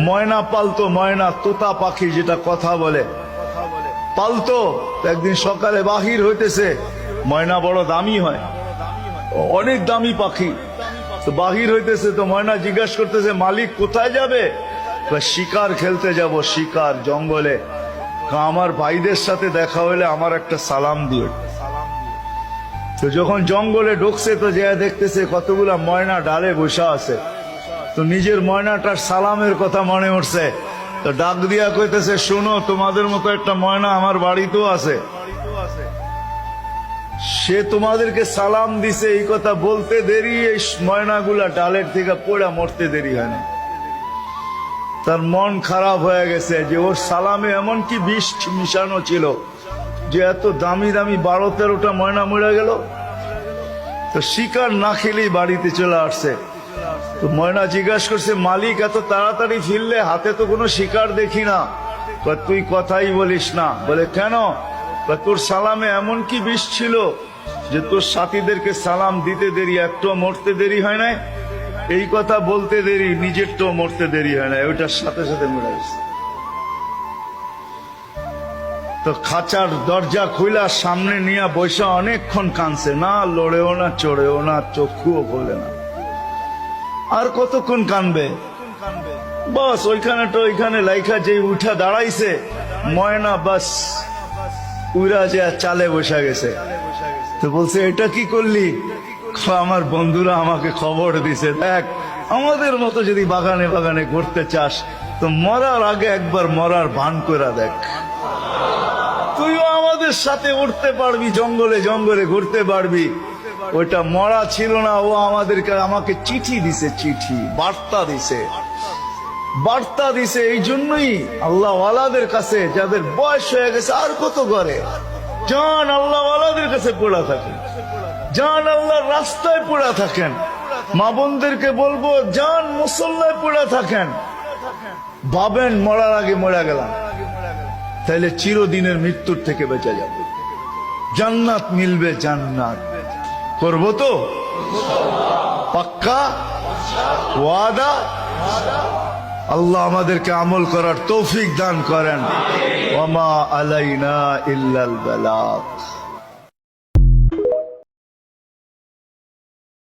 ময়না পালতো, ময়না তোতা পাখি যেটা কথা বলে পালতো। একদিন সকালে বাহির হইতেছে, ময়না বড় দামি হয়, অনেক দামি পাখি। তো বাহির হইতেছে, তো ময়না জিজ্ঞাসা করতেছে মালিক কোথায় যাবে? শিকার খেলতে যাব, শিকার জঙ্গলে। আমার ভাইদের সাথে দেখা হইলে আমার একটা সালাম দিও। তো যখন জঙ্গলে ঢুকছে তো যে দেখতেছে কতগুলা ময়না ডালে বসা আছে। তো নিজের ময়নাটার সালামের কথা মনে উঠছে, তো ডাক দিয়া কইতেছে শোনো, তোমাদের মতো একটা ময়না আমার বাড়িতেও আছে, সে তোমাদেরকে সালাম দিছে। এই কথা বলতে দেরি এই ময়নাগুলা ডালের থেকে পড়া মরতে দেরি হয় না। তার মন খারাপ হয়ে গেছে যে ওর সালামে এমন কি বিষ মিশানো ছিল যে এত দামি দামি 12-13টা ময়না মরে গেল। তো শিকার না খেলেই বাড়িতে চলে আসছে। তো ময়না জিজ্ঞাসা করছে মালিক এত তাড়াতাড়ি ফিরলে, হাতে তো কোনো শিকার দেখি না। তুই কথাই বলিস না। বলে কেন? তোর সালামে এমন কি বিষ ছিল যে তোর সাথীদেরকে সালাম দিতে দেরি, একটু মরতে দেরি হয় না। এই কথা বলতে দেরি, নিজের তো মরতে দেরি হয় না, ওইটার সাথে সাথে মরে গেছে। তো খাঁচার দরজা খুইলা সামনে নিয়ে বৈশা অনেকক্ষণ কাঁদছে, না লড়েও না চড়েও না, চক্ষুও খোলে না। আর কতক্ষণ কানবে? বাস ওইখানে তো ওইখানে লাইখা যে উঠা দাঁড়াইছে ময়না, বাস উড়া যে চালে বসা গেছে। তো বলছে এটা কি করলি? আমার বন্ধুরা আমাকে খবর দিছে, দেখ আমাদের মতো যদি বাগানে বাগানে ঘুরতে চাস তো মরার আগে একবার মরার ভান করে দেখ, তুইও আমাদের সাথে উঠতে পারবি, জঙ্গলে জঙ্গলে ঘুরতে পারবি। ওইটা মরা ছিল না, ও আমাকে চিঠি দিছে, চিঠি বার্তা দিছে, বার্তা দিছে। এই জন্যই আল্লাহ ওয়ালাদের কাছে যাদের বয়স হয়ে গেছে আর কত করে জান আল্লাহ ওয়ালাদের কাছে পড়া থাকে, জান আল্লাহর রাস্তায় পড়া থাকেন। মা বোনদেরকে বলবো জান মুসল্লায় পড়া থাকেন। ভাবেন মরার আগে মরা গেলাম, তাইলে চিরদিনের মৃত্যুর থেকে বেঁচে যাবে, জান্নাত মিলবে। জান্নাত করবো তো পাক্কা ওয়াদা। আল্লাহ আমাদেরকে আমল করার তৌফিক দান করেন। ওয়া মা আলাইনা ইল্লাল বালাগ।